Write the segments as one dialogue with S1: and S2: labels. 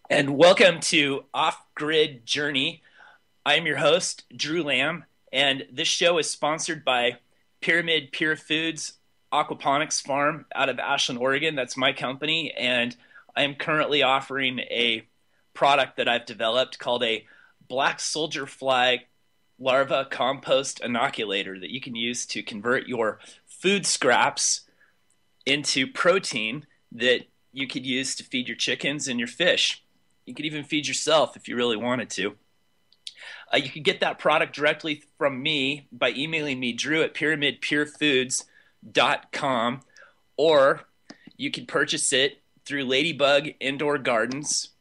S1: And welcome to Off Grid Journey. I'm your host, Drew Lamb, and this show is sponsored by Pyramid Pure Foods Aquaponics Farm out of Ashland, Oregon. That's my company, and I am currently offering a product that I've developed called a black soldier fly larva compost inoculator that you can use to convert your food scraps into protein that you could use to feed your chickens and your fish. You could even feed yourself if you really wanted to. You can get that product directly from me by emailing me, Drew at pyramidpurefoods.com, or you can purchase it through Ladybug Indoor Gardens,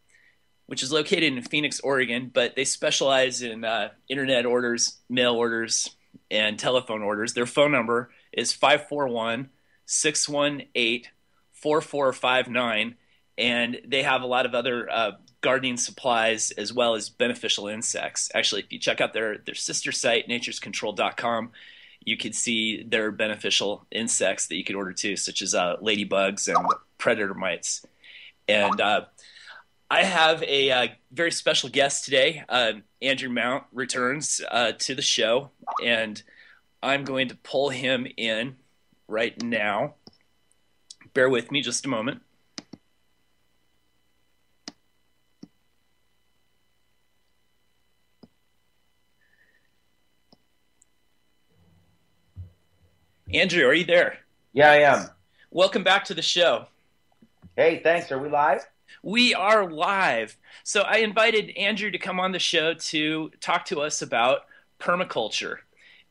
S1: which is located in Phoenix, Oregon, but they specialize in internet orders, mail orders, and telephone orders. Their phone number is 541-618-4459, and they have a lot of other gardening supplies as well as beneficial insects. Actually, if you check out their sister site, naturescontrol.com, you could see their beneficial insects that you could order too, such as ladybugs and predator mites. And I have a very special guest today. Andrew Mount returns to the show, and I'm going to pull him in right now. Bear with me just a moment. Andrew, are you there?
S2: Yeah, I am.
S1: Welcome back to the show.
S2: Hey, thanks. Are we live?
S1: We are live. So I invited Andrew to come on the show to talk to us about permaculture.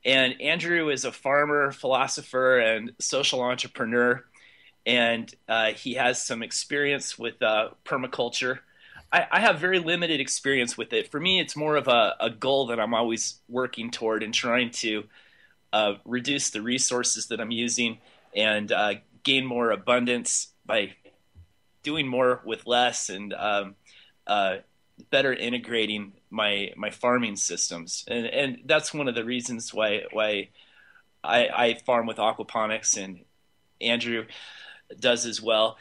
S1: And Andrew is a farmer, philosopher, and social entrepreneur, and he has some experience with permaculture. I have very limited experience with it. For me, it's more of a goal that I'm always working toward and trying to reduce the resources that I'm using and gain more abundance by doing more with less and better integrating my farming systems. And that's one of the reasons why I farm with aquaponics, and Andrew does as well,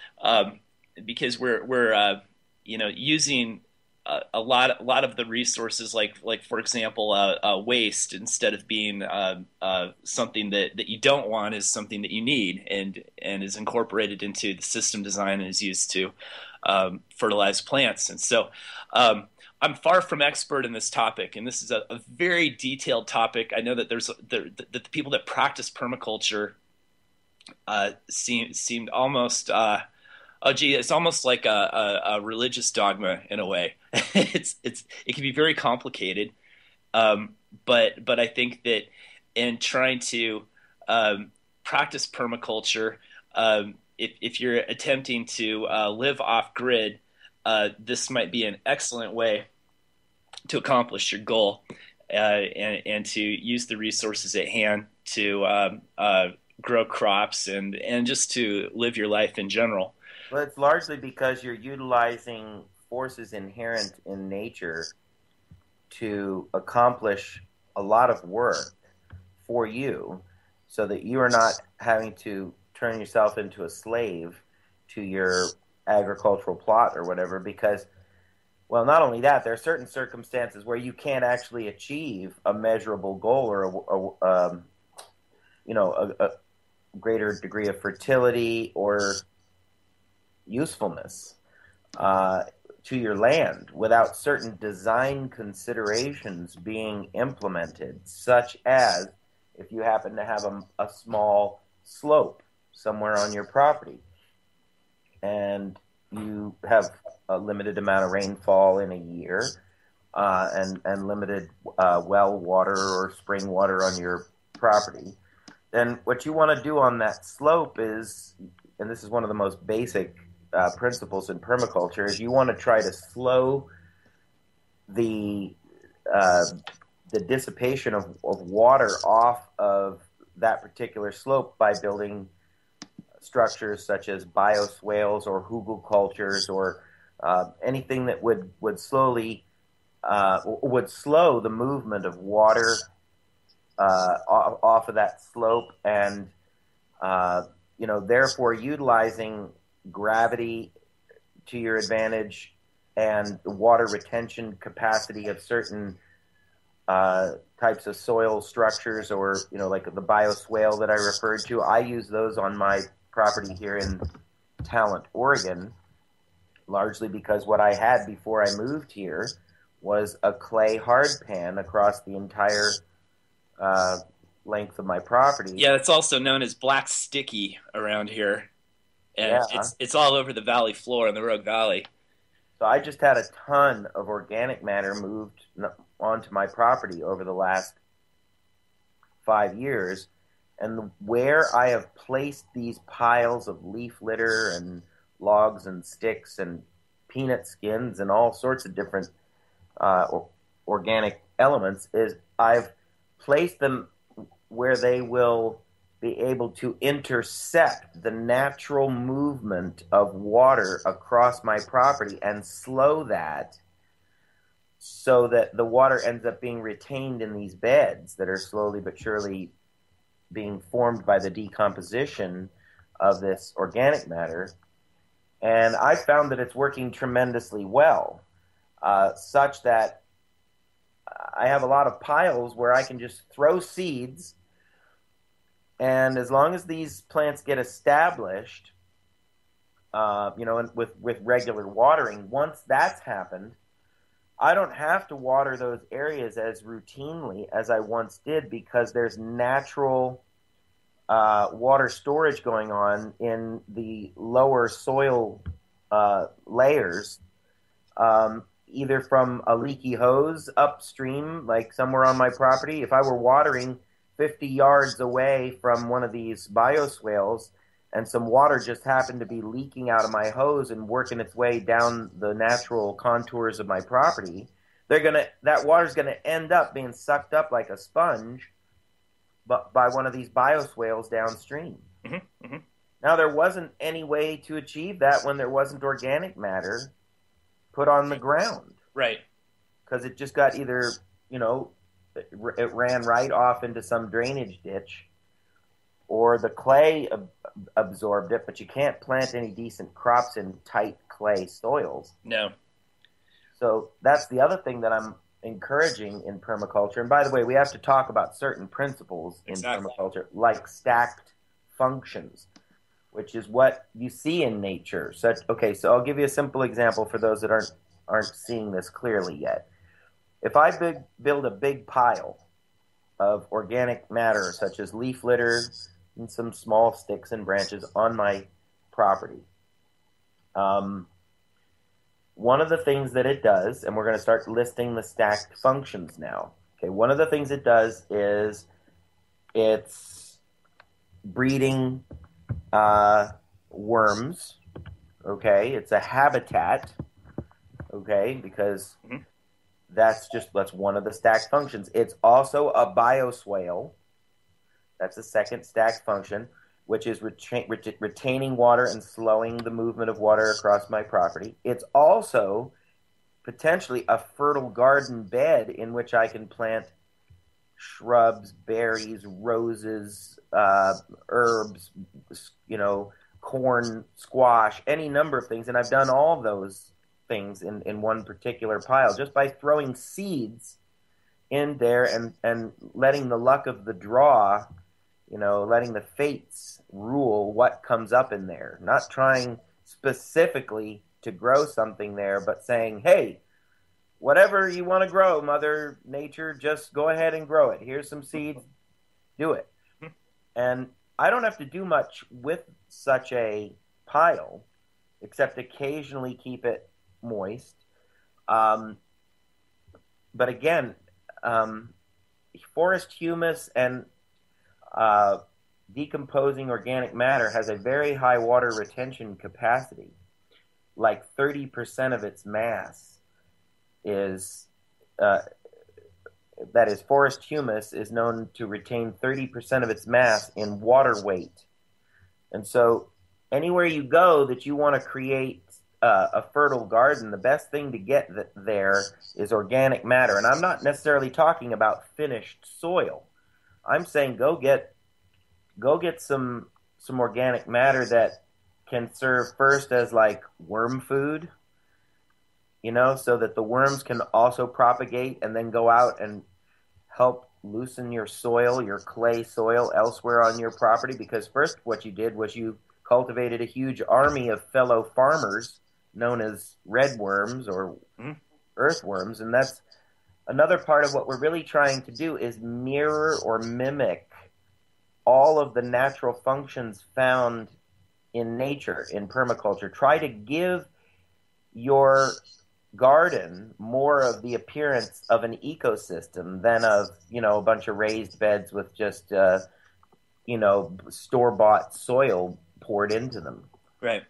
S1: because we're using a lot of the resources, like for example, waste, instead of being something that you don't want, is something that you need, and is incorporated into the system design and is used to fertilize plants. And so I'm far from expert in this topic, and this is a very detailed topic. I know that that the people that practice permaculture seemed almost oh gee, it's almost like a religious dogma in a way. It can be very complicated, but I think that in trying to practice permaculture, if you're attempting to live off grid, this might be an excellent way to accomplish your goal, and to use the resources at hand to grow crops and just to live your life in general.
S2: Well, it's largely because you're utilizing forces inherent in nature to accomplish a lot of work for you so that you are not having to turn yourself into a slave to your agricultural plot or whatever. Because, well, not only that, there are certain circumstances where you can't actually achieve a measurable goal or a greater degree of fertility or usefulness to your land without certain design considerations being implemented, such as if you happen to have a small slope somewhere on your property and you have a limited amount of rainfall in a year, and limited well water or spring water on your property, then what you want to do on that slope is, and this is one of the most basic principles in permaculture, is you want to try to slow the dissipation of water off of that particular slope by building structures such as bioswales or hugelkultures or anything that would slowly would slow the movement of water off of that slope, and therefore utilizing gravity to your advantage and the water retention capacity of certain types of soil structures, or like the bioswale that I referred to. I use those on my property here in Talent, Oregon, largely because what I had before I moved here was a clay hard pan across the entire uh, length of my property.
S1: Yeah, it's also known as black sticky around here, and
S2: Yeah.
S1: it's all over the valley floor in the Rogue Valley.
S2: So I just had a ton of organic matter moved onto my property over the last 5 years. And where I have placed these piles of leaf litter and logs and sticks and peanut skins and all sorts of different organic elements is I've placed them where they will be able to intercept the natural movement of water across my property and slow that, so that the water ends up being retained in these beds that are slowly but surely being formed by the decomposition of this organic matter. And I found that it's working tremendously well, such that I have a lot of piles where I can just throw seeds, and as long as these plants get established, and with regular watering, once that's happened, I don't have to water those areas as routinely as I once did, because there's natural water storage going on in the lower soil layers, either from a leaky hose upstream, like somewhere on my property. If I were watering 50 yards away from one of these bioswales and some water just happened to be leaking out of my hose and working its way down the natural contours of my property, that water's gonna end up being sucked up like a sponge, but by one of these bioswales downstream.
S1: Mm-hmm, mm-hmm.
S2: Now, there wasn't any way to achieve that when there wasn't organic matter put on the ground,
S1: Right.
S2: because it just got either, it ran right off into some drainage ditch, or the clay absorbed it, but you can't plant any decent crops in tight clay soils.
S1: No.
S2: So that's the other thing that I'm encouraging in permaculture. And by the way, we have to talk about certain principles in permaculture, like stacked functions, which is what you see in nature. So I'll give you a simple example for those that aren't seeing this clearly yet. If I build a big pile of organic matter, such as leaf litter and some small sticks and branches on my property, one of the things that it does, and we're going to start listing the stacked functions now. Okay, one of the things it does is it's breeding worms. Okay, it's a habitat. Okay, because that's one of the stacked functions. It's also a bioswale. That's the second stacked function, which is retaining water and slowing the movement of water across my property. It's also potentially a fertile garden bed in which I can plant shrubs, berries, roses, herbs, corn, squash, any number of things. And I've done all those things in one particular pile just by throwing seeds in there and letting the luck of the draw, letting the fates rule what comes up in there. Not trying specifically to grow something there, but saying, hey, whatever you want to grow, Mother Nature, just go ahead and grow it. Here's some seeds, do it. And I don't have to do much with such a pile, except occasionally keep it moist. But again, forest humus and decomposing organic matter has a very high water retention capacity. Like 30% of its mass is, that is, forest humus is known to retain 30% of its mass in water weight. And so anywhere you go that you want to create a fertile garden, the best thing to get there is organic matter. And I'm not necessarily talking about finished soil. I'm saying go get some organic matter that can serve first as like worm food, so that the worms can also propagate and then go out and help loosen your soil, your clay soil elsewhere on your property. Because first, what you did was you cultivated a huge army of fellow farmers known as redworms or
S1: Mhm.
S2: earthworms. And that's another part of what we're really trying to do is mirror or mimic all of the natural functions found in nature, in permaculture. Try to give your garden more of the appearance of an ecosystem than of, a bunch of raised beds with just, store-bought soil poured into them.
S1: Right.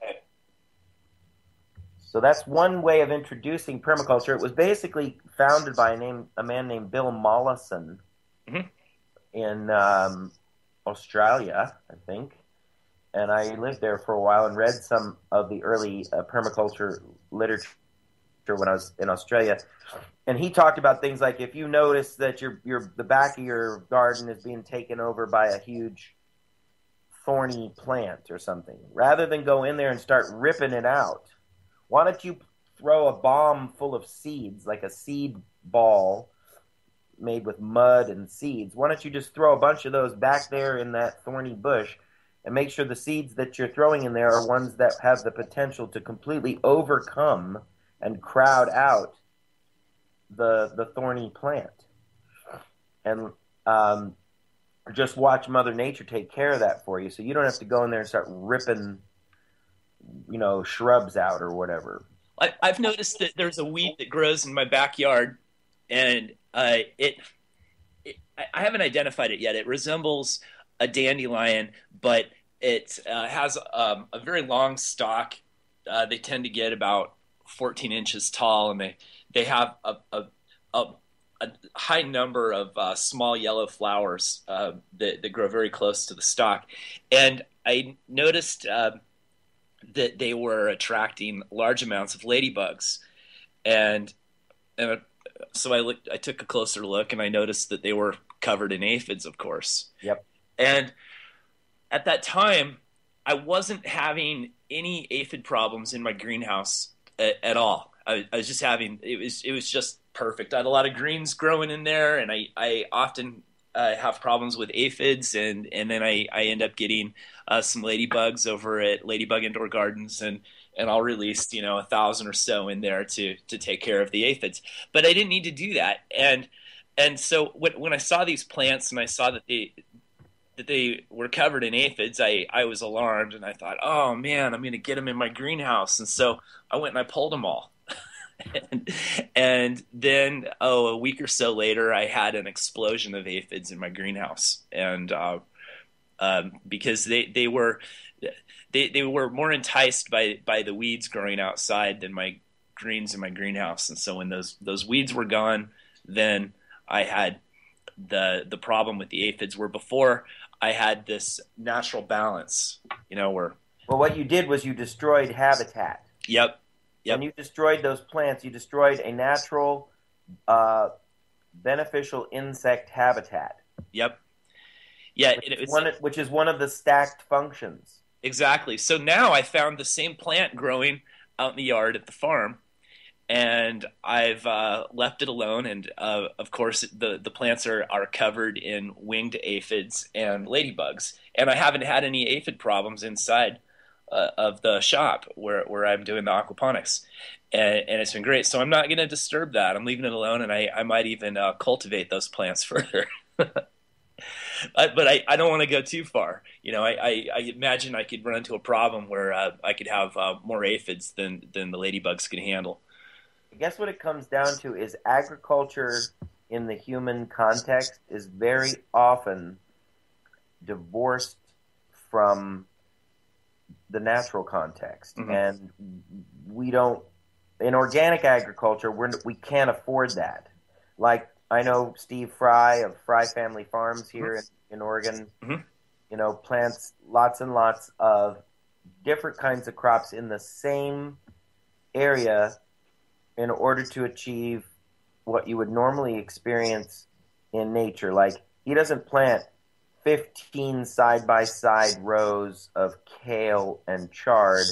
S2: So that's one way of introducing permaculture. It was basically founded by a man named Bill Mollison
S1: Mhm.
S2: in Australia, I think. And I lived there for a while and read some of the early permaculture literature when I was in Australia. And he talked about things like if you notice that the back of your garden is being taken over by a huge thorny plant or something, rather than go in there and start ripping it out, why don't you throw a bomb full of seeds, like a seed ball made with mud and seeds? Why don't you just throw a bunch of those back there in that thorny bush and make sure the seeds that you're throwing in there are ones that have the potential to completely overcome and crowd out the thorny plant, and just watch Mother Nature take care of that for you, so you don't have to go in there and start ripping, shrubs out or whatever.
S1: I've noticed that there's a weed that grows in my backyard, and I haven't identified it yet. It resembles a dandelion, but it has a very long stalk. They tend to get about 14 inches tall, and they have a, a high number of small yellow flowers that grow very close to the stalk. And I noticed that they were attracting large amounts of ladybugs, and and so I took a closer look, and I noticed that they were covered in aphids, of course.
S2: Yep.
S1: And at that time, I wasn't having any aphid problems in my greenhouse at all. I was just having it was just perfect. I had a lot of greens growing in there, and I often have problems with aphids, and then I end up getting some ladybugs over at Ladybug Indoor Gardens, and I'll release 1,000 or so in there to take care of the aphids. But I didn't need to do that, and so when I saw these plants and I saw that they were covered in aphids, I was alarmed, and I thought, oh man, I'm going to get them in my greenhouse. And so I went and I pulled them all. and then, a week or so later, I had an explosion of aphids in my greenhouse. And because they were more enticed by the weeds growing outside than my greens in my greenhouse. And so when those weeds were gone, then I had the problem with the aphids, where before I had this natural balance, where
S2: Well, what you did was you destroyed habitat.
S1: yep,
S2: When
S1: yep,
S2: you destroyed those plants, you destroyed a natural, uh, beneficial insect habitat,
S1: yep, yeah,
S2: which
S1: it
S2: is
S1: was
S2: one of the stacked functions.
S1: exactly. So now I found the same plant growing out in the yard at the farm, and I've left it alone. And of course, the plants are covered in winged aphids and ladybugs, and I haven't had any aphid problems inside of the shop where I'm doing the aquaponics, and it's been great. So I'm not going to disturb that. I'm leaving it alone, and I might even cultivate those plants further. But I don't want to go too far. I imagine I could run into a problem where I could have more aphids than the ladybugs can handle.
S2: I guess what it comes down to is agriculture in the human context is very often divorced from the natural context.
S1: Hmm.
S2: And we don't, in organic agriculture, we can't afford that. Like, I know Steve Fry of Fry Family Farms here in Oregon,
S1: Hmm.
S2: plants lots and lots of different kinds of crops in the same area in order to achieve what you would normally experience in nature. Like, he doesn't plant 15 side by side rows of kale and chard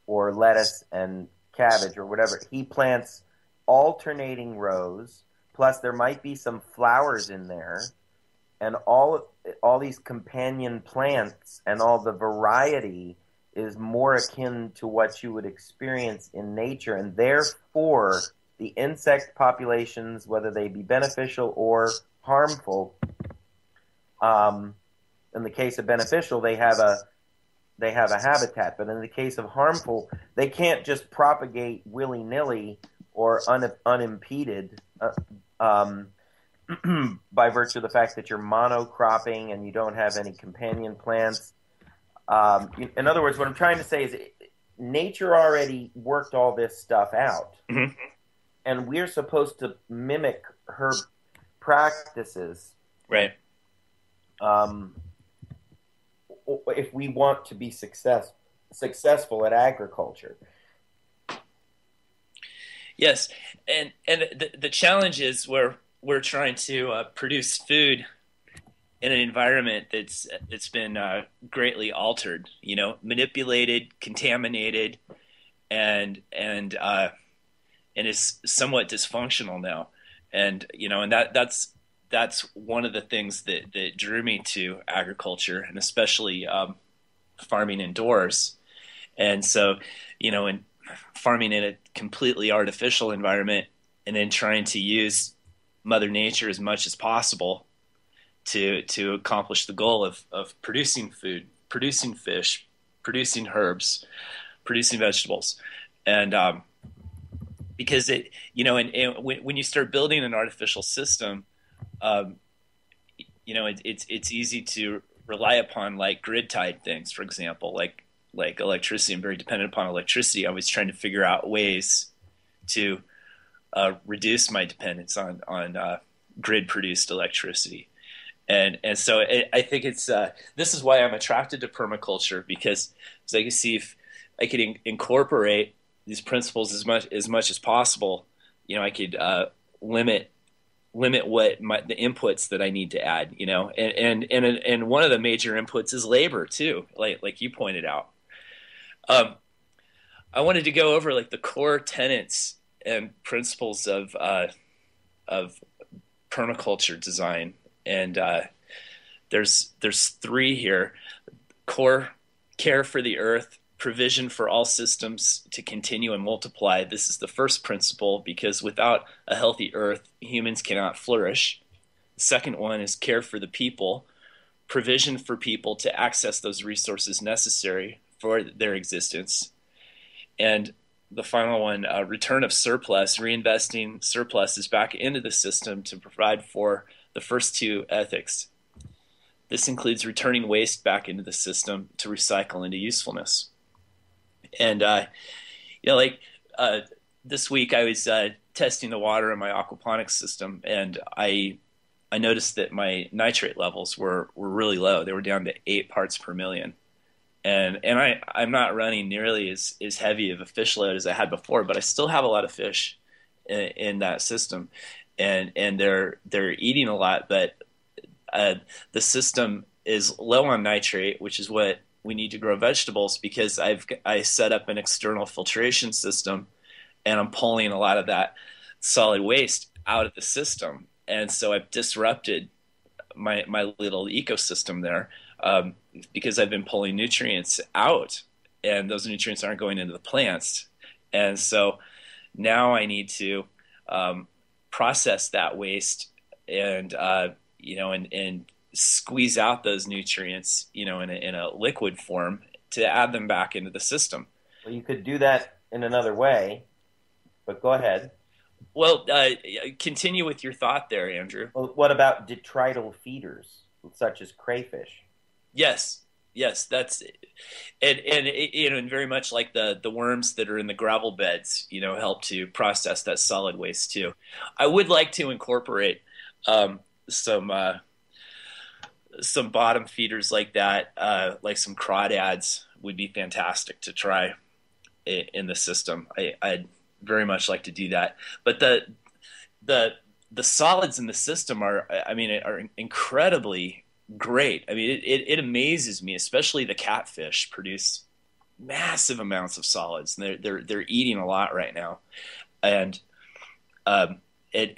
S2: or lettuce and cabbage or whatever, he plants alternating rows, plus there might be some flowers in there, and all these companion plants and all the variety is more akin to what you would experience in nature, and therefore the insect populations, whether they be beneficial or harmful, in the case of beneficial, they have a habitat, but in the case of harmful, they can't just propagate willy nilly or unimpeded. By virtue of the fact that you're monocropping and you don't have any companion plants. In other words, what I'm trying to say is nature already worked all this stuff out,
S1: Mm-hmm.
S2: and we're supposed to mimic her practices
S1: Right.
S2: um, if we want to be successful at agriculture.
S1: Yes, and the challenge is we're trying to produce food in an environment that's been greatly altered, manipulated, contaminated, and is somewhat dysfunctional now. And that's one of the things that drew me to agriculture, and especially farming indoors. And so, and farming in a completely artificial environment, and then trying to use Mother Nature as much as possible to accomplish the goal of producing food, producing fish, producing herbs, producing vegetables. And because and when you start building an artificial system, um, it's easy to rely upon like grid tied things, for example, like electricity. I'm very dependent upon electricity. I was trying to figure out ways to reduce my dependence on grid produced electricity. And so I think this is why I'm attracted to permaculture, because I can see if I could incorporate these principles as much as possible. I could limit what the inputs that I need to add. And one of the major inputs is labor too, like you pointed out. Um, I wanted to go over like the core tenets and principles of permaculture design, and there's three here: core care for the earth, provision for all systems to continue and multiply. This is the first principle, because without a healthy earth, humans cannot flourish. The second one is care for the people, provision for people to access those resources necessary for their existence. And the final one, return of surplus, reinvesting surpluses back into the system to provide for the first two ethics. This includes returning waste back into the system to recycle into usefulness. And like this week, I was testing the water in my aquaponics system, and I noticed that my nitrate levels were really low. They were down to 8 parts per million. And I'm not running nearly as heavy of a fish load as I had before, but I still have a lot of fish in that system, and they're eating a lot. But the system is low on nitrate, which is what we need to grow vegetables, because I set up an external filtration system, and I'm pulling a lot of that solid waste out of the system, and so I've disrupted my little ecosystem there. Because I've been pulling nutrients out, and those nutrients aren't going into the plants. And so now I need to process that waste, and and squeeze out those nutrients, in a liquid form to add them back into the system.
S2: Well, you could do that in another way, but go ahead.
S1: Well, continue with your thought there, Andrew.
S2: Well, what about detrital feeders, such as crayfish?
S1: Yes, that's it. And very much like the worms that are in the gravel beds, help to process that solid waste too. I would like to incorporate um, some some bottom feeders like that, like some crawdads would be fantastic to try in the system. I'd very much like to do that. But the solids in the system are incredibly great. I mean, it amazes me, especially the catfish produce massive amounts of solids, and they're eating a lot right now, and um,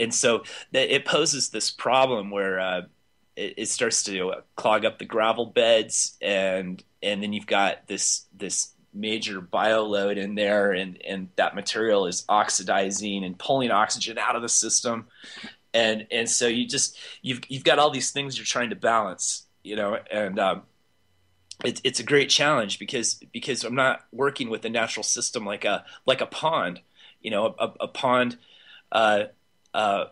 S1: so it poses this problem where it starts to clog up the gravel beds, and then you've got this major bioload in there, and that material is oxidizing and pulling oxygen out of the system, and so you've got all these things you're trying to balance, and it's a great challenge because I'm not working with a natural system like a pond. A pond uh, uh,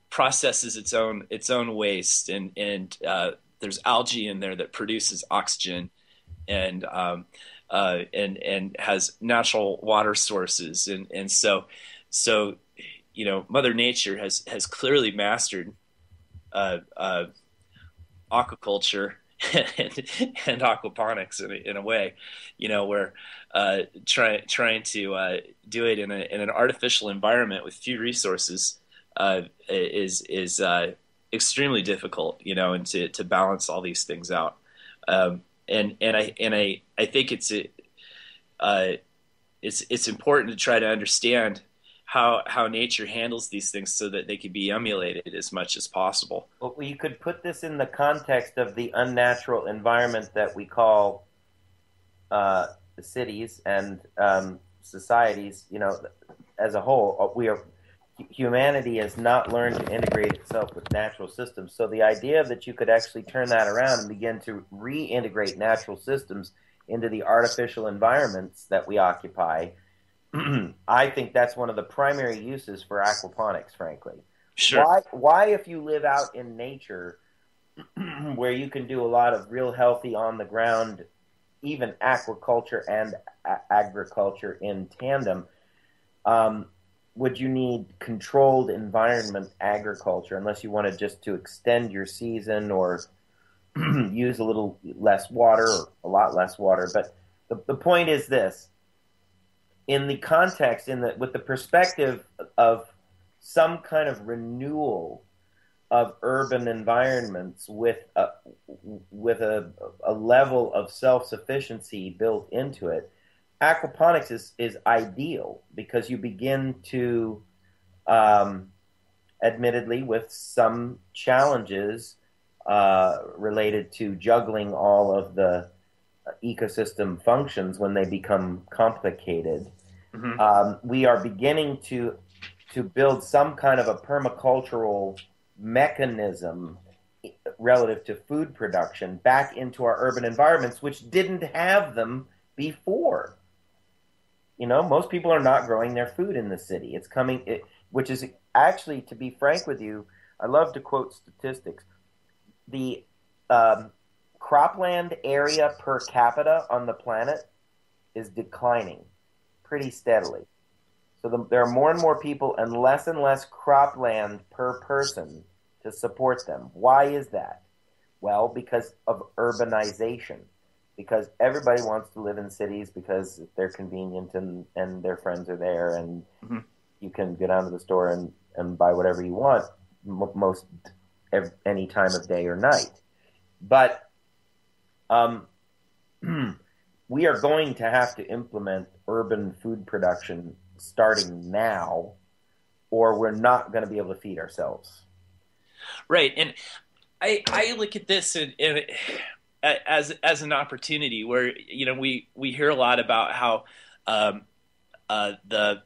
S1: processes its own waste, and there's algae in there that produces oxygen, and has natural water sources, and so Mother Nature has clearly mastered uh, aquaculture and, and aquaponics in a way, where trying to do it in an artificial environment with few resources is extremely difficult, and to balance all these things out. And I think it's important to try to understand how nature handles these things so that they can be emulated as much as possible.
S2: Well, you could put this in the context of the unnatural environment that we call cities and societies. As a whole, humanity has not learned to integrate itself with natural systems. So the idea that you could actually turn that around and begin to reintegrate natural systems into the artificial environments that we occupy, I think that's one of the primary uses for aquaponics, frankly.
S1: Sure.
S2: Why, if you live out in nature, where you can do a lot of real healthy on the ground, even aquaculture and agriculture in tandem, would you need controlled environment agriculture unless you wanted just to extend your season or use a little less water or a lot less water? But the point is this: in the context, with the perspective of some kind of renewal of urban environments with a level of self-sufficiency built into it, aquaponics is ideal because you begin to, admittedly, with some challenges related to juggling all of the ecosystem functions when they become complicated. We are beginning to build some kind of a permacultural mechanism relative to food production back into our urban environments, which didn't have them before. Most people are not growing their food in the city. It's coming, which is actually, to be frank with you, I love to quote statistics. The cropland area per capita on the planet is declining pretty steadily. So there are more and more people and less cropland per person to support them. Why is that? Well, because of urbanization. Because everybody wants to live in cities because they're convenient and their friends are there, and you can go down to the store and buy whatever you want any time of day or night. But we are going to have to implement urban food production starting now, or we're not going to be able to feed ourselves.
S1: Right, and I look at this as an opportunity where we hear a lot about how the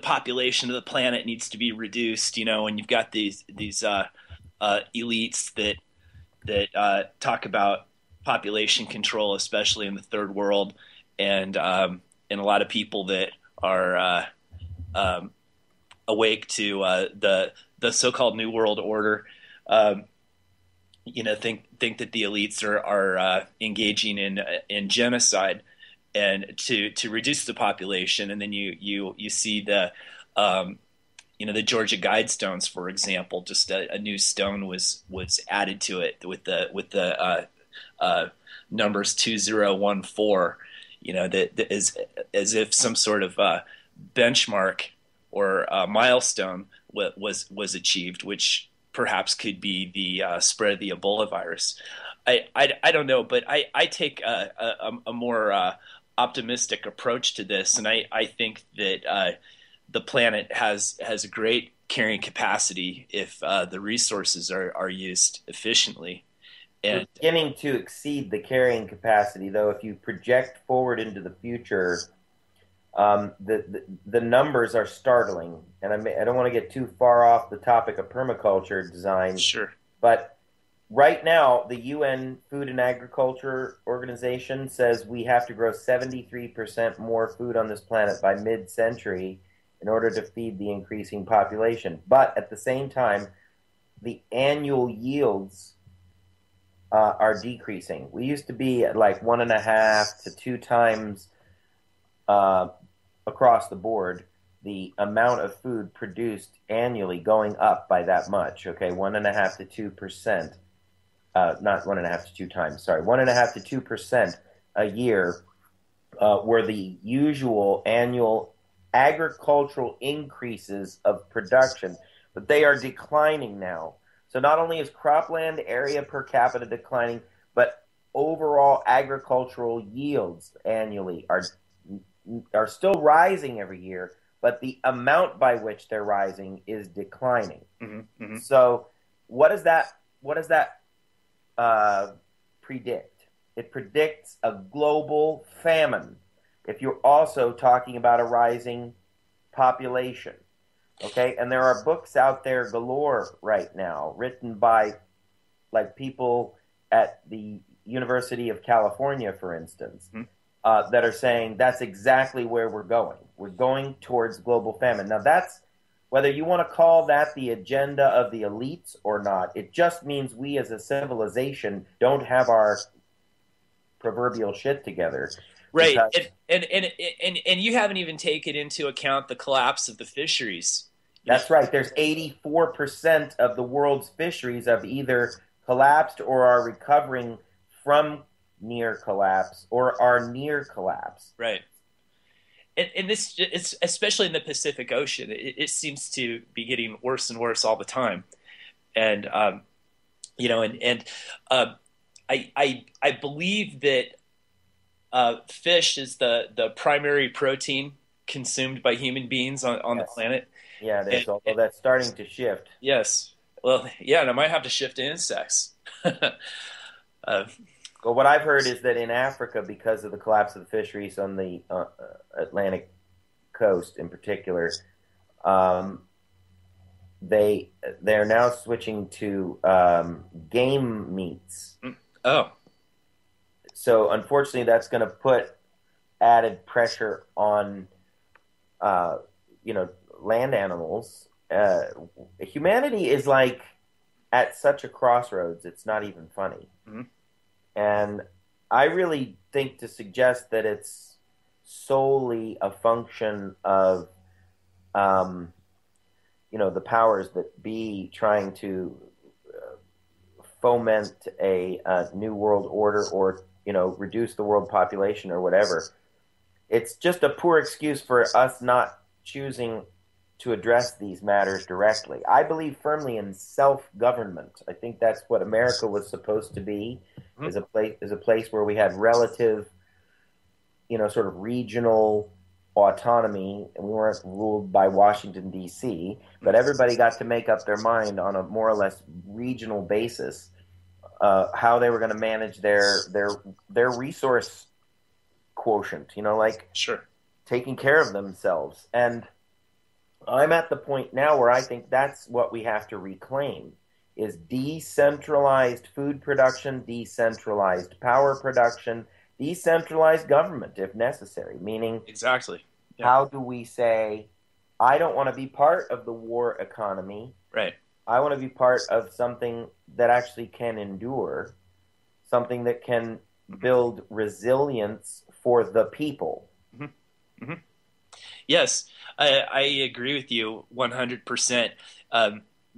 S1: population of the planet needs to be reduced, and you've got these elites that talk about population control, especially in the third world, and a lot of people that are awake to the so-called New World Order. Think that the elites are engaging in genocide and to reduce the population, and then you see the the Georgia Guidestones, for example. Just a new stone was added to it with the numbers 2014. That is as if some sort of benchmark or milestone was achieved, which perhaps could be the spread of the Ebola virus. I don't know, but I take a more optimistic approach to this, and I think that the planet has a great carrying capacity if the resources are used efficiently.
S2: We're
S1: And
S2: beginning to exceed the carrying capacity, though. If you project forward into the future, the numbers are startling. And I don't want to get too far off the topic of permaculture design,
S1: sure,
S2: but right now, the UN Food and Agriculture Organization says we have to grow 73% more food on this planet by mid-century in order to feed the increasing population. But at the same time, the annual yields are decreasing. We used to be at like 1.5 to 2 times uh, across the board the amount of food produced annually going up by that much. Okay, 1.5 to 2%. Not 1.5 to 2 times. Sorry, 1.5 to 2% a year were the usual annual agricultural increases of production, but they are declining now. So not only is cropland area per capita declining, but overall agricultural yields annually are still rising every year, but the amount by which they're rising is declining.
S1: mm-hmm, mm-hmm.
S2: So what does that predict? It predicts a global famine if you're also talking about a rising population. Okay, and there are books out there galore right now written by like people at the University of California, for instance,
S1: Mm-hmm.
S2: that are saying that's exactly where we're going. We're going towards global famine. Now, that's whether you want to call that the agenda of the elites or not, it just means we as a civilization don't have our proverbial shit together.
S1: Right,
S2: Because
S1: and you haven't even taken into account the collapse of the fisheries. You know,
S2: that's right, there's 84% of the world's fisheries have either collapsed or are recovering from near collapse or are near collapse.
S1: right. And this, it's especially in the Pacific Ocean. It seems to be getting worse and worse all the time. And and uh, I believe that fish is the primary protein consumed by human beings on the
S2: Yes.
S1: planet.
S2: Yeah, it
S1: And,
S2: is, although that's starting to shift.
S1: yes, well, yeah, and I might have to shift to insects. uh,
S2: Well, what I've heard is that in Africa, because of the collapse of the fisheries on the Atlantic coast in particular, um, they're now switching to game meats.
S1: oh,
S2: So unfortunately, that's going to put added pressure on uh, land animals. Humanity is like at such a crossroads; it's not even funny.
S1: mhm.
S2: And I really think to suggest that it's solely a function of, um, the powers that be trying to foment a new world order or, reduce the world population or whatever. It's just a poor excuse for us not choosing to address these matters directly. I believe firmly in self-government. I think that's what America was supposed to be,
S1: Mhm.
S2: is a place where we had relative, sort of regional autonomy, and we weren't ruled by Washington D.C. But everybody got to make up their mind on a more or less regional basis how they were going to manage their resource quotient. Like
S1: Sure.
S2: taking care of themselves. And I'm at the point now where I think that's what we have to reclaim is decentralized food production, decentralized power production, decentralized government if necessary, meaning
S1: Exactly. Yeah.
S2: how do we say I don't want to be part of the war economy.
S1: Right.
S2: I want to be part of something that actually can endure, something that can build resilience for the people.
S1: hmm hmm Yes, I agree with you 100%.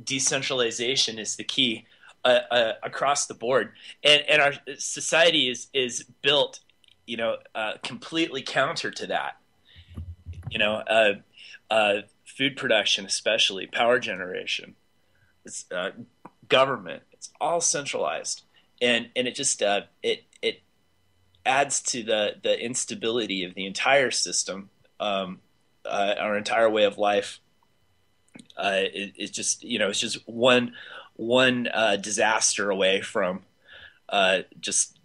S1: Decentralization is the key across the board, and our society is built, completely counter to that. You know, food production, especially power generation, it's government. It's all centralized, and it just it adds to the instability of the entire system, our entire way of life. It's just it's just one disaster away from just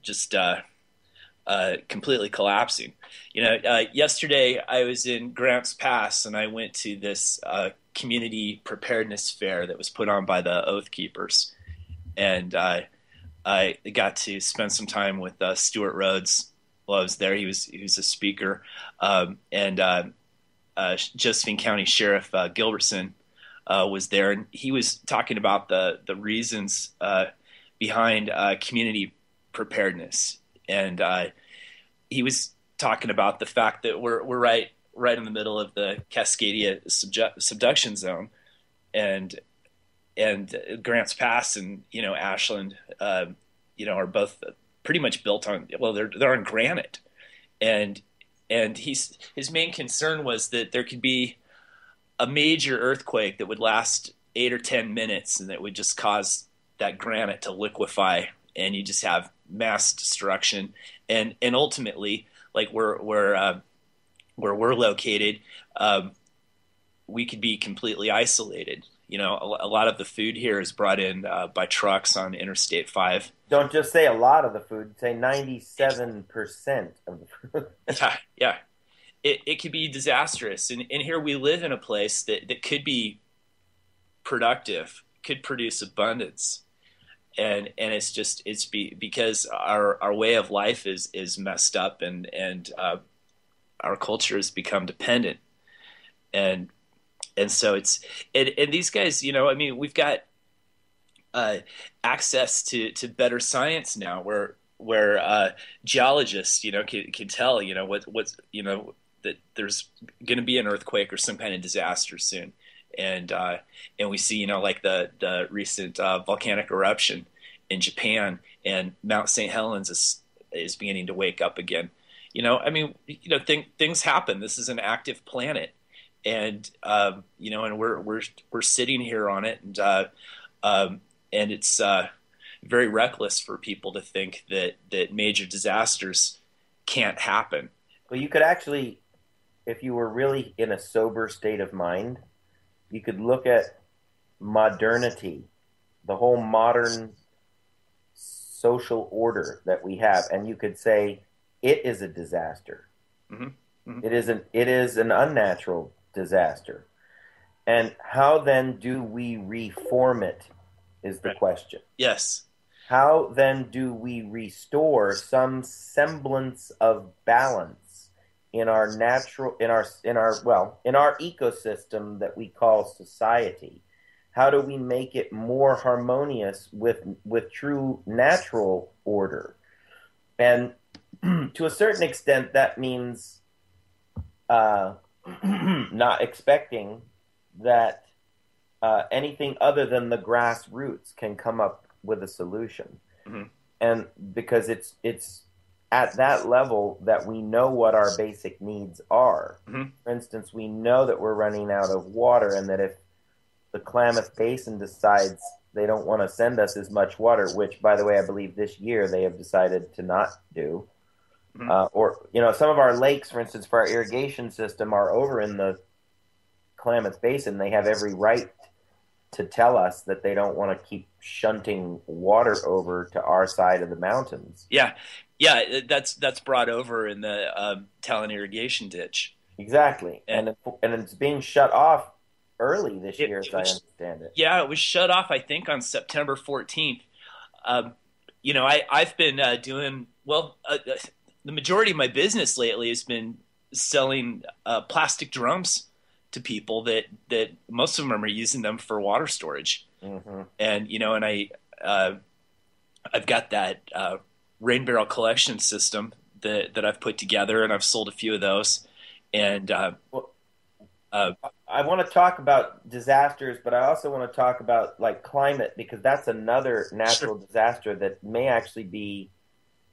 S1: completely collapsing. Yesterday I was in Grants Pass and I went to this community preparedness fair that was put on by the Oath Keepers, and I got to spend some time with Stuart Rhodes while I was there. He was a speaker, and Josephine County Sheriff Gilbertson was there, and he was talking about the reasons behind community preparedness, and he was talking about the fact that we're right in the middle of the Cascadia subduction zone, and Grants Pass and Ashland, are both pretty much built on, well, they're on granite, and his main concern was that there could be a major earthquake that would last 8 or 10 minutes, and that would just cause that granite to liquefy, and you just have mass destruction, and ultimately, like where we're located, we could be completely isolated. A lot of the food here is brought in by trucks on Interstate 5.
S2: Don't just say a lot of the food, say 97% of the food.
S1: Yeah, yeah. It could be disastrous. And here we live in a place that could be productive, could produce abundance. And because our way of life is messed up, and our culture has become dependent. And so and these guys, we've got access to better science now, where geologists, can tell, what's that there's going to be an earthquake or some kind of disaster soon, and we see, like the recent volcanic eruption in Japan, and Mount St. Helens is beginning to wake up again. Things happen. This is an active planet, and and we're sitting here on it, and it's very reckless for people to think that major disasters can't happen.
S2: Well, you could actually, if you were really in a sober state of mind, you could look at modernity, the whole modern social order that we have, and you could say it is a disaster.
S1: Mm-hmm. Mm-hmm.
S2: It is an unnatural disaster. And how then do we reform it is the question.
S1: Yes.
S2: How then do we restore some semblance of balance in our ecosystem that we call society? How do we make it more harmonious with true natural order? And to a certain extent, that means not expecting that anything other than the grassroots can come up with a solution.
S1: Mm-hmm.
S2: And because it's at that level that we know what our basic needs are.
S1: Mm-hmm.
S2: For instance, we know that we're running out of water, and that if the Klamath Basin decides they don't want to send us as much water, which, by the way, I believe this year they have decided to not do,
S1: mm-hmm.
S2: Or some of our lakes, for instance, for our irrigation system, are over in the Klamath Basin. They have every right to tell us that they don't want to keep shunting water over to our side of the mountains.
S1: Yeah, that's brought over in the Talon irrigation ditch.
S2: Exactly, and it's being shut off early this year, as I understand it.
S1: Yeah, it was shut off, I think, on September 14th. I've been doing well. The majority of my business lately has been selling plastic drums to people that most of them are using them for water storage.
S2: Mm-hmm.
S1: And I've got that rain barrel collection system that I've put together, and I've sold a few of those. And
S2: I want to talk about disasters, but I also want to talk about like climate, because that's another natural disaster that may actually be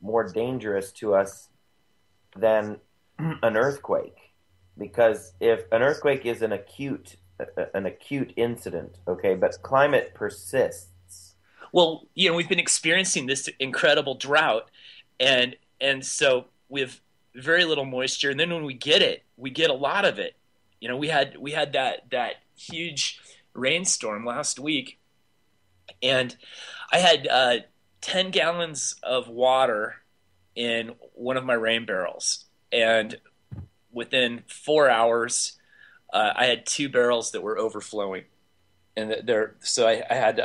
S2: more dangerous to us than an earthquake. Because if an earthquake is an acute incident, okay, but climate persists.
S1: Well, we've been experiencing this incredible drought, and and so we have very little moisture. And then when we get it, we get a lot of it. We had that huge rainstorm last week, and I had 10 gallons of water in one of my rain barrels, and within 4 hours, I had 2 barrels that were overflowing, and I had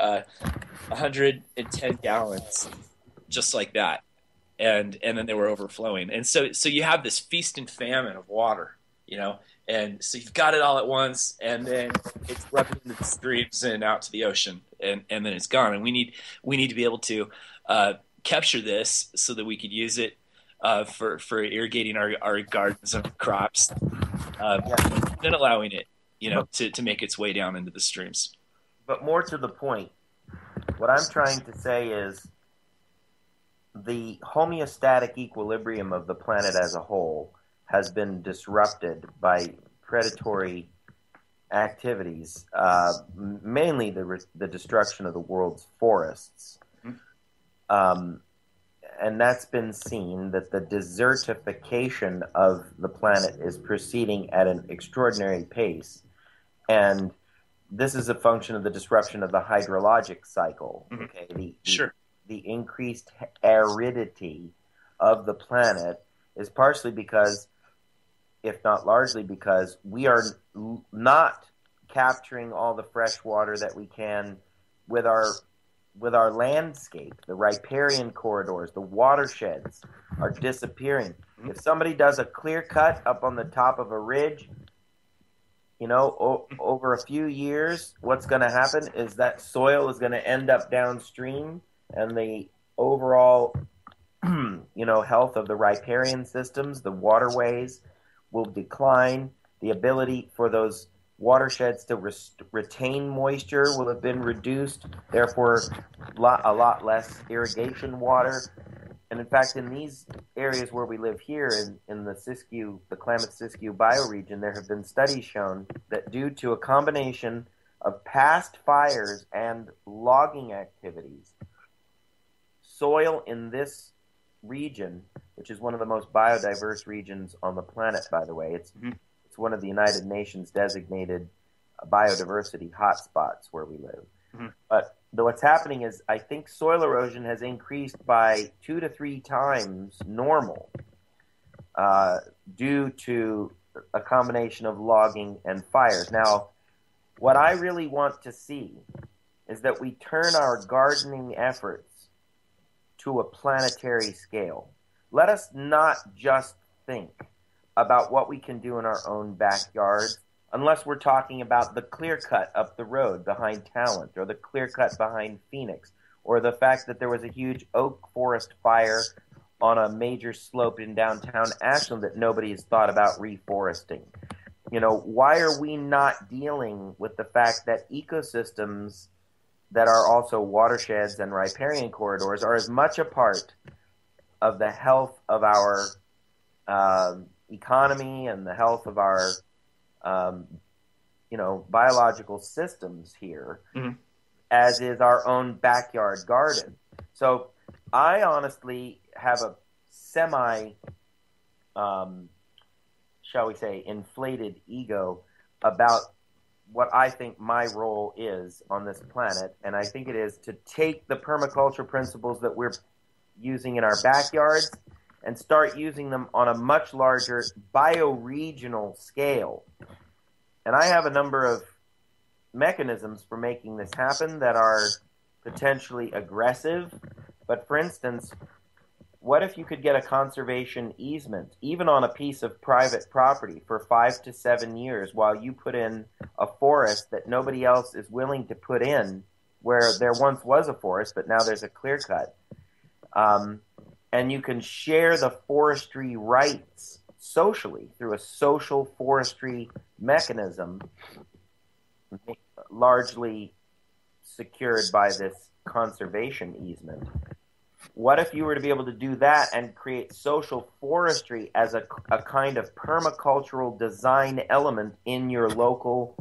S1: 110 gallons just like that, and then they were overflowing, and so you have this feast and famine of water, and so you've got it all at once, and then it's rubbing into the streams and out to the ocean, and then it's gone, and we need to be able to capture this so that we could use it for irrigating our gardens and crops,
S2: Yeah.
S1: then allowing it,
S2: But,
S1: to make its way down into the streams.
S2: but more to the point, what I'm trying to say is the homeostatic equilibrium of the planet as a whole has been disrupted by predatory activities, mainly the destruction of the world's forests. Um, and that's been seen that the desertification of the planet is proceeding at an extraordinary pace. And this is a function of the disruption of the hydrologic cycle.
S1: Mm-hmm.
S2: Okay,
S1: Sure.
S2: the increased aridity of the planet is partially because, if not largely because, we are not capturing all the fresh water that we can with our landscape. The riparian corridors, the watersheds are disappearing.
S1: Mm-hmm.
S2: If somebody does a clear cut up on the top of a ridge, over a few years, what's going to happen is that soil is going to end up downstream, and the overall, health of the riparian systems, the waterways, will decline. The ability for those watersheds to retain moisture will have been reduced. Therefore, a lot less irrigation water. And in fact, in these areas where we live here in the Klamath-Siskiyou bioregion, there have been studies shown that due to a combination of past fires and logging activities, soil in this region, which is one of the most biodiverse regions on the planet, by the way, it's one of the United Nations designated biodiversity hotspots where we live. Mm-hmm. But what's happening is, I think soil erosion has increased by 2 to 3 times normal due to a combination of logging and fires. Now, what I really want to see is that we turn our gardening efforts to a planetary scale. Let us not just think about what we can do in our own backyards, unless we're talking about the clear cut up the road behind Talent, or the clear cut behind Phoenix, or the fact that there was a huge oak forest fire on a major slope in downtown Ashland that nobody has thought about reforesting. Why are we not dealing with the fact that ecosystems that are also watersheds and riparian corridors are as much a part of the health of our economy and the health of our biological systems here, mm-hmm. as is our own backyard garden. So I honestly have a shall we say, inflated ego about what I think my role is on this planet. And I think it is to take the permaculture principles that we're using in our backyards and start using them on a much larger bioregional scale. And I have a number of mechanisms for making this happen that are potentially aggressive. But for instance, what if you could get a conservation easement, even on a piece of private property, for 5 to 7 years while you put in a forest that nobody else is willing to put in, where there once was a forest, but now there's a clear cut. And you can share the forestry rights socially through a social forestry mechanism, largely secured by this conservation easement. What if you were to be able to do that and create social forestry as a kind of permacultural design element in your local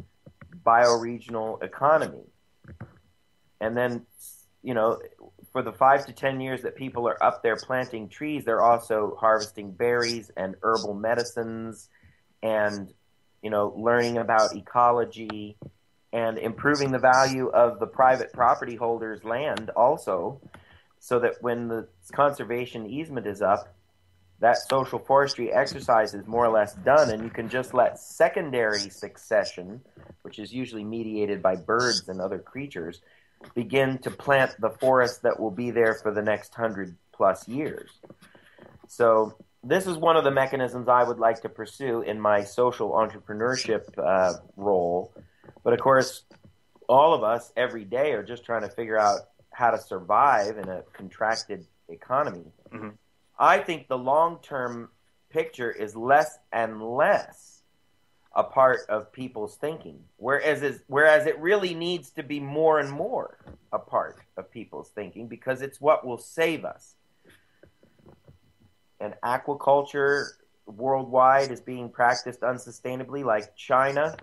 S2: bioregional economy? And then, for the 5 to 10 years that people are up there planting trees, they're also harvesting berries and herbal medicines and, learning about ecology and improving the value of the private property holders' land also, so that when the conservation easement is up, that social forestry exercise is more or less done, and you can just let secondary succession, which is usually mediated by birds and other creatures, begin to plant the forest that will be there for the next 100+ years. So this is one of the mechanisms I would like to pursue in my social entrepreneurship role. But of course, all of us every day are just trying to figure out how to survive in a contracted economy.
S1: Mm-hmm.
S2: I think the long-term picture is less and less a part of people's thinking, whereas it really needs to be more and more a part of people's thinking, because it's what will save us. And aquaculture worldwide is being practiced unsustainably, like China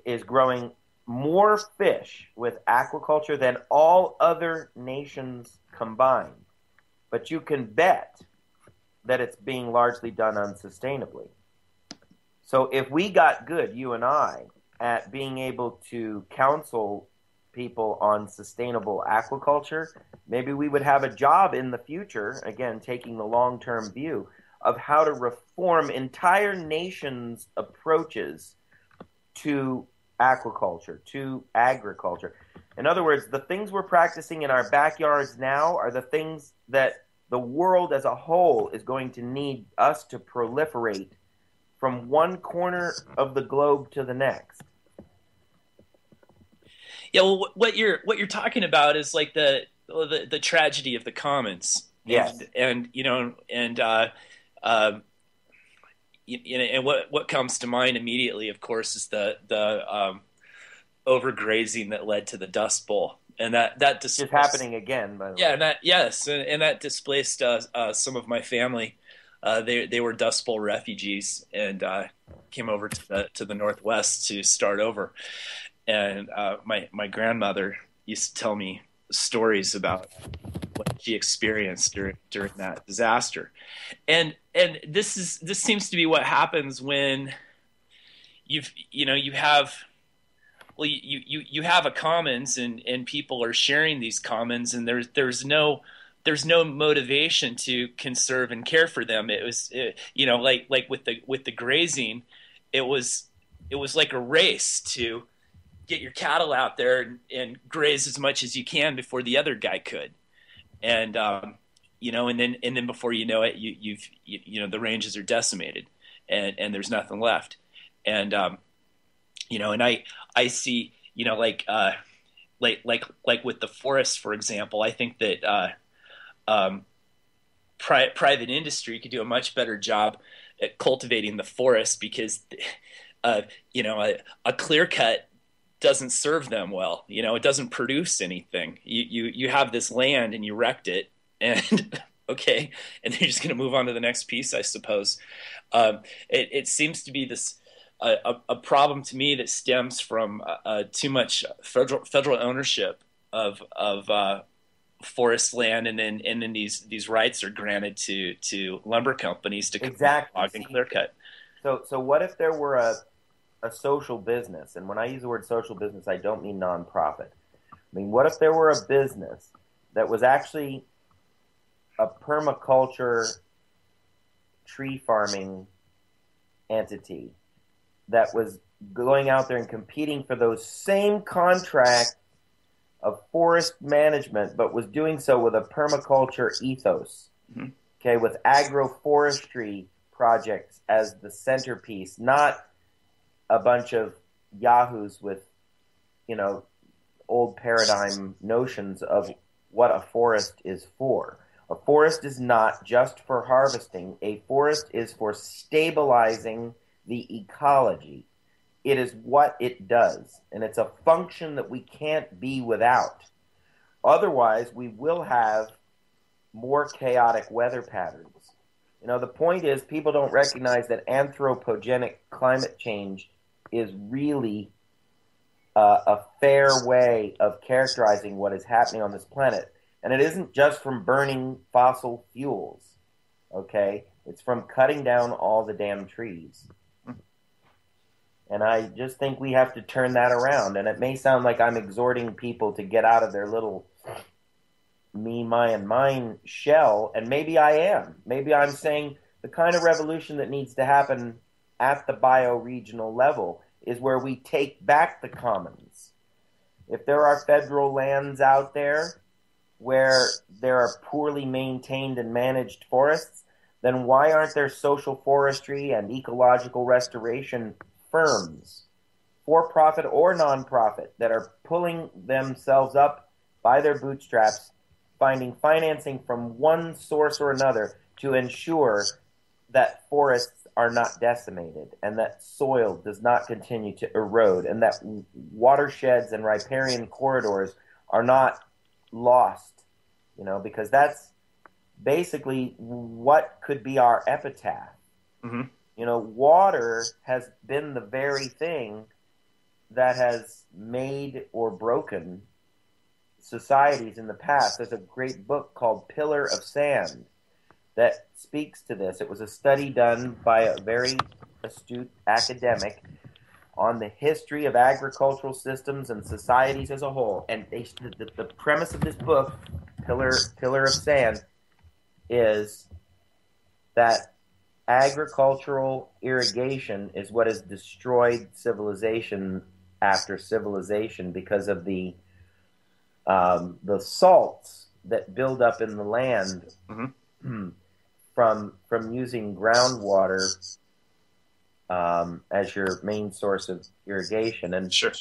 S2: is growing more fish with aquaculture than all other nations combined. But you can bet that it's being largely done unsustainably. So if we got good, you and I, at being able to counsel people on sustainable aquaculture, maybe we would have a job in the future, again, taking the long-term view, of how to reform entire nations' approaches to aquaculture, to agriculture. In other words, the things we're practicing in our backyards now are the things that the world as a whole is going to need us to proliferate from one corner of the globe to the next.
S1: Yeah, well, what you're talking about is like the tragedy of the commons.
S2: Yes.
S1: And and what comes to mind immediately, of course, is the overgrazing that led to the Dust Bowl, and that
S2: is happening again. By the way.
S1: And that displaced some of my family. They were Dust Bowl refugees and came over to the Northwest to start over. And my grandmother used to tell me stories about what she experienced during that disaster. And this seems to be what happens when you have a commons and people are sharing these commons, and there's no motivation to conserve and care for them. It was like with the grazing, it was like a race to get your cattle out there and graze as much as you can before the other guy could, and and then before you know it, you've the ranges are decimated, and there's nothing left, and and I see like with the forest, for example. I think that private industry could do a much better job at cultivating the forest, because a clear cut doesn't serve them well. It doesn't produce anything. You have this land and you wrecked it, and okay, and you're just going to move on to the next piece, I suppose. It seems to be this a problem to me that stems from too much federal ownership of forest land, and then these rights are granted to lumber companies to log and clear cut.
S2: So what if there were a social business? And when I use the word social business, I don't mean nonprofit. I mean, what if there were a business that was actually a permaculture tree farming entity that was going out there and competing for those same contracts of forest management, but was doing so with a permaculture ethos, okay, with agroforestry projects as the centerpiece, not a bunch of yahoos with, old paradigm notions of what a forest is for. A forest is not just for harvesting. A forest is for stabilizing the ecology. It is what it does, and it's a function that we can't be without. Otherwise, we will have more chaotic weather patterns. The point is, people don't recognize that anthropogenic climate change is really a fair way of characterizing what is happening on this planet. And it isn't just from burning fossil fuels, okay? It's from cutting down all the damn trees. And I just think we have to turn that around. And it may sound like I'm exhorting people to get out of their little me, my, and mine shell. And maybe I am. Maybe I'm saying the kind of revolution that needs to happen at the bioregional level is where we take back the commons. If there are federal lands out there where there are poorly maintained and managed forests, then why aren't there social forestry and ecological restoration firms, for profit or nonprofit, that are pulling themselves up by their bootstraps, finding financing from one source or another to ensure that forests are not decimated and that soil does not continue to erode and that watersheds and riparian corridors are not lost, because that's basically what could be our epitaph.
S1: Mm-hmm.
S2: Water has been the very thing that has made or broken societies in the past. There's a great book called Pillar of Sand that speaks to this. It was a study done by a very astute academic on the history of agricultural systems and societies as a whole. And the premise of this book, Pillar of Sand, is that agricultural irrigation is what has destroyed civilization after civilization because of the salts that build up in the land
S1: Mm-hmm.
S2: from using groundwater as your main source of irrigation. And
S1: Sure.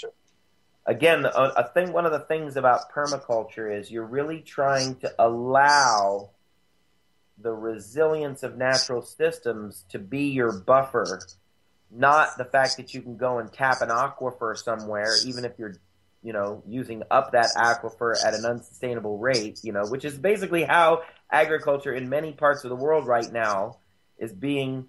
S2: again, one of the things about permaculture is you're really trying to allow the resilience of natural systems to be your buffer, not the fact that you can go and tap an aquifer somewhere, even if you're, using up that aquifer at an unsustainable rate, which is basically how agriculture in many parts of the world right now is being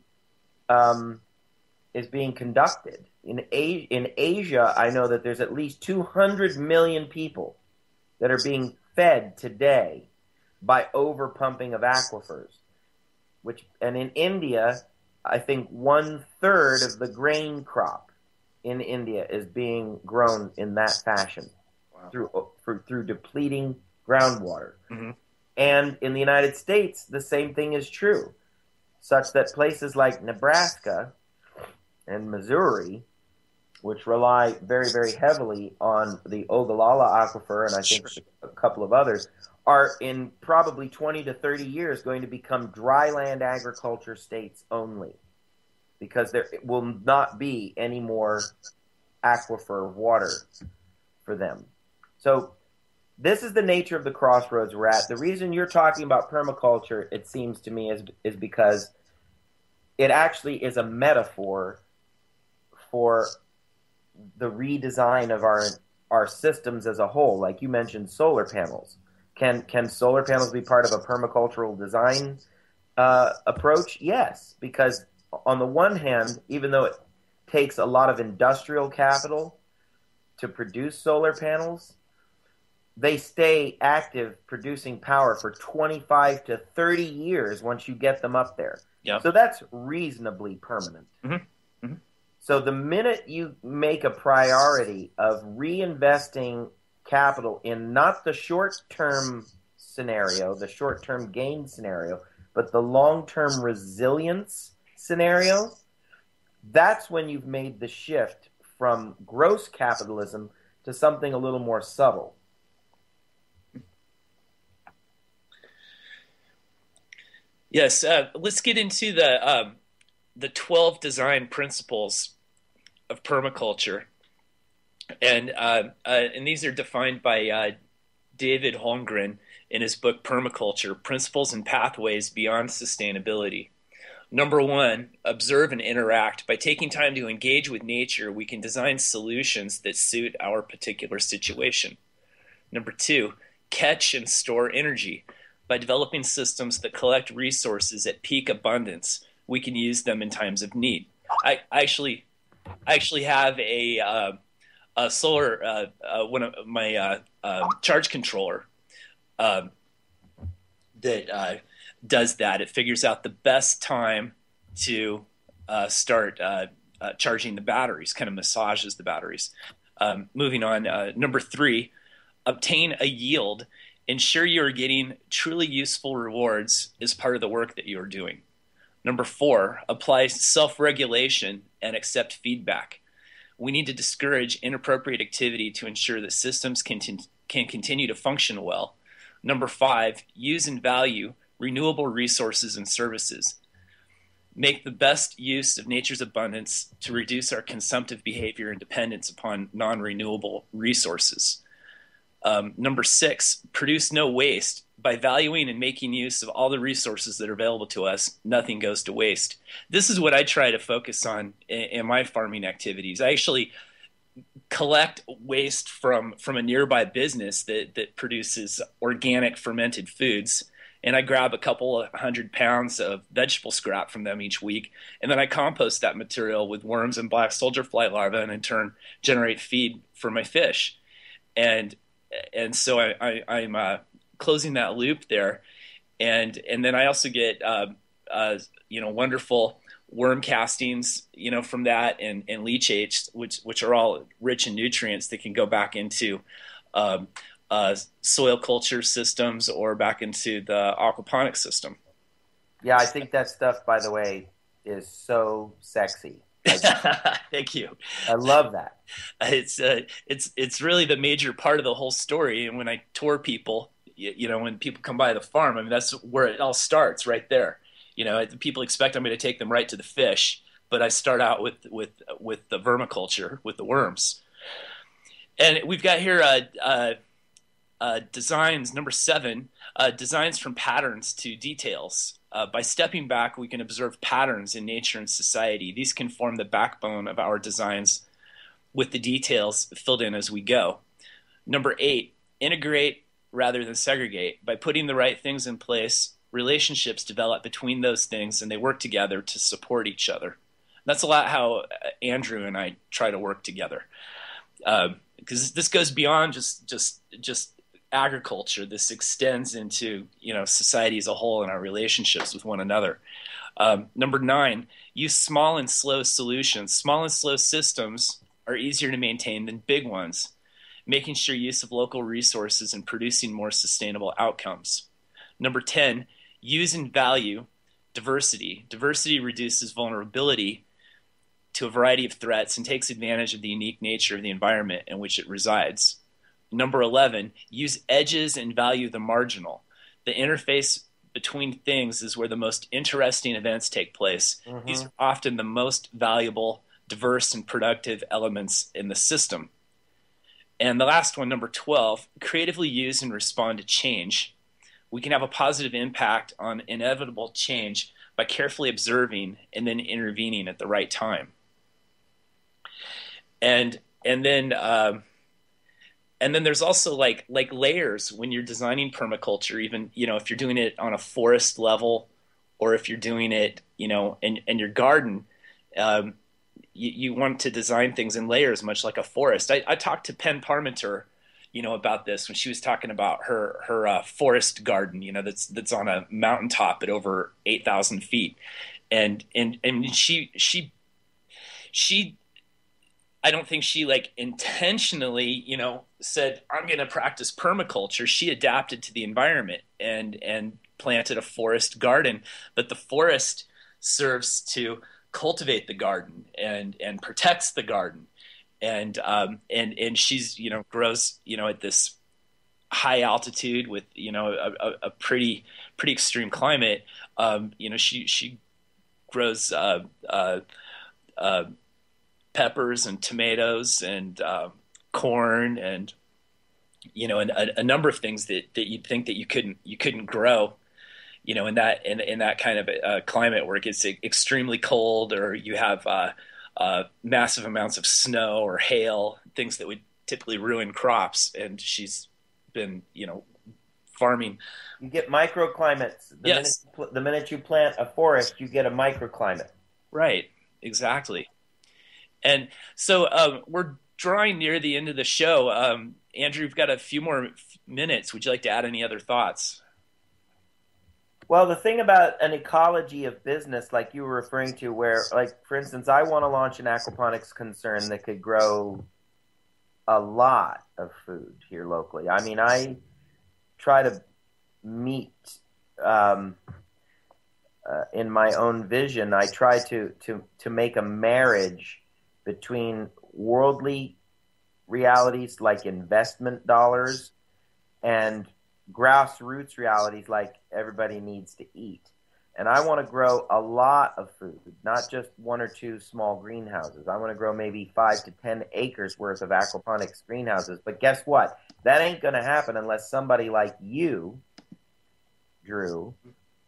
S2: conducted. In Asia, I know that there's at least 200 million people that are being fed today by overpumping of aquifers, and in India, I think 1/3 of the grain crop in India is being grown in that fashion. Wow. through depleting groundwater.
S1: Mm-hmm.
S2: And in the United States, the same thing is true, such that places like Nebraska and Missouri, which rely very, very heavily on the Ogallala aquifer, and I think a couple of others, are in probably 20 to 30 years going to become dryland agriculture states only, because there will not be any more aquifer water for them. So this is the nature of the crossroads we're at. The reason you're talking about permaculture, it seems to me, is because it actually is a metaphor for the redesign of our systems as a whole. Like you mentioned, solar panels. Can solar panels be part of a permacultural design approach? Yes, because on the one hand, even though it takes a lot of industrial capital to produce solar panels, they stay active producing power for 25 to 30 years once you get them up there.
S1: Yep.
S2: So that's reasonably permanent.
S1: Mm-hmm. Mm-hmm.
S2: So the minute you make a priority of reinvesting capital in not the short-term scenario, the short-term gain scenario, but the long-term resilience scenario, that's when you've made the shift from gross capitalism to something a little more subtle.
S1: Yes, let's get into the 12 design principles of permaculture, and these are defined by David Holmgren in his book Permaculture: Principles and Pathways Beyond Sustainability. Number one, observe and interact. By taking time to engage with nature, we can design solutions that suit our particular situation. Number two, catch and store energy. By developing systems that collect resources at peak abundance, we can use them in times of need. I actually have a solar one of my charge controller that does that. It figures out the best time to start charging the batteries, kind of massages the batteries. Moving on, number three, obtain a yield. Ensure you are getting truly useful rewards as part of the work that you are doing. Number four, apply self-regulation and accept feedback. We need to discourage inappropriate activity to ensure that systems can continue to function well. Number five, use and value renewable resources and services. Make the best use of nature's abundance to reduce our consumptive behavior and dependence upon non-renewable resources. Number six, produce no waste. By valuing and making use of all the resources that are available to us, nothing goes to waste. This is what I try to focus on in my farming activities. I actually collect waste from a nearby business that produces organic fermented foods, and I grab a couple of 100 pounds of vegetable scrap from them each week, and then I compost that material with worms and black soldier fly larvae, and in turn generate feed for my fish. And so I'm closing that loop there, and then I also get wonderful worm castings, from that, and leachates, which are all rich in nutrients that can go back into soil culture systems or back into the aquaponics system.
S2: Yeah, I think that stuff, by the way, is so sexy.
S1: Thank you.
S2: I love that.
S1: It's really the major part of the whole story. And when I tour people, when people come by the farm, I mean, that's where it all starts, right there. People expect I'm going to take them right to the fish, but I start out with the vermiculture, with the worms. And we've got here designs, number 7, designs from patterns to details. By stepping back, we can observe patterns in nature and society. These can form the backbone of our designs, with the details filled in as we go. Number 8, integrate rather than segregate. By putting the right things in place, relationships develop between those things, and they work together to support each other. That's a lot how Andrew and I try to work together, because this goes beyond just agriculture. This extends into society as a whole and our relationships with one another. Number 9, use small and slow solutions. Small and slow systems are easier to maintain than big ones, making sure use of local resources and producing more sustainable outcomes. Number 10, use and value diversity. Diversity reduces vulnerability to a variety of threats and takes advantage of the unique nature of the environment in which it resides. Number 11, use edges and value the marginal. The interface between things is where the most interesting events take place. Mm-hmm. These are often the most valuable, diverse, and productive elements in the system. And the last one, number 12, creatively use and respond to change. We can have a positive impact on inevitable change by carefully observing and then intervening at the right time. And then there's also like layers when you're designing permaculture, even, if you're doing it on a forest level, or if you're doing it, in your garden, you want to design things in layers, much like a forest. I talked to Permaculture, about this when she was talking about her forest garden, that's on a mountaintop at over 8,000 feet. And she I don't think she intentionally, said, I'm going to practice permaculture. She adapted to the environment and planted a forest garden, but the forest serves to cultivate the garden and protects the garden. And she's, grows, at this high altitude with, a pretty extreme climate. She grows, peppers and tomatoes and corn and a number of things that you'd think that you couldn't grow in that kind of climate where it gets extremely cold, or you have massive amounts of snow or hail, things that would typically ruin crops. And she's been farming.
S2: You get microclimates.
S1: Yes.
S2: The minute you plant a forest, you get a microclimate.
S1: Right, exactly. And so we're drawing near the end of the show. Andrew, we've got a few more minutes. Would you like to add any other thoughts?
S2: Well, the thing about an ecology of business, like you were referring to, where, like, for instance, I want to launch an aquaponics concern that could grow a lot of food here locally. I mean, I try to meet um, in my own vision. I try to make a marriage between worldly realities like investment dollars and grassroots realities like everybody needs to eat. And I want to grow a lot of food, not just one or two small greenhouses. I want to grow maybe 5 to 10 acres worth of aquaponics greenhouses. But guess what? That ain't going to happen unless somebody like you, Drew,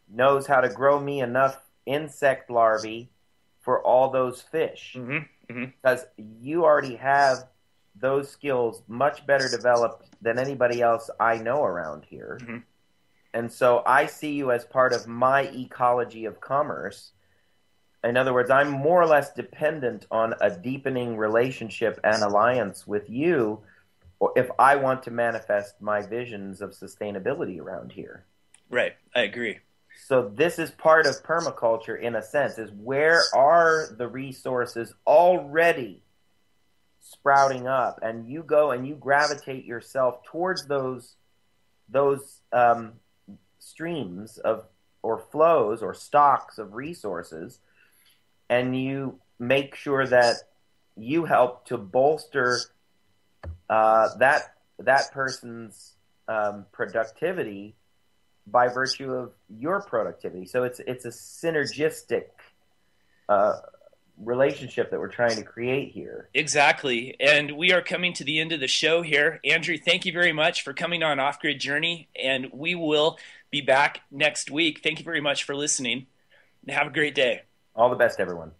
S2: knows how to grow me enough insect larvae for all those fish.
S1: Mm-hmm. Mm-hmm.
S2: Because you already have those skills much better developed than anybody else I know around here.
S1: Mm-hmm.
S2: And so I see you as part of my ecology of commerce. In other words, I'm more or less dependent on a deepening relationship and alliance with you if I want to manifest my visions of sustainability around here.
S1: Right. I agree.
S2: So this is part of permaculture in a sense, is where are the resources already sprouting up, and you go and you gravitate yourself towards those streams of or flows or stocks of resources, and you make sure that you help to bolster that person's productivity by virtue of your productivity. So it's a synergistic uh, relationship that we're trying to create here.
S1: Exactly. And we are coming to the end of the show here. Andrew, thank you very much for coming on Off Grid Journey, and we will be back next week. Thank you very much for listening, and have a great day.
S2: All the best, everyone.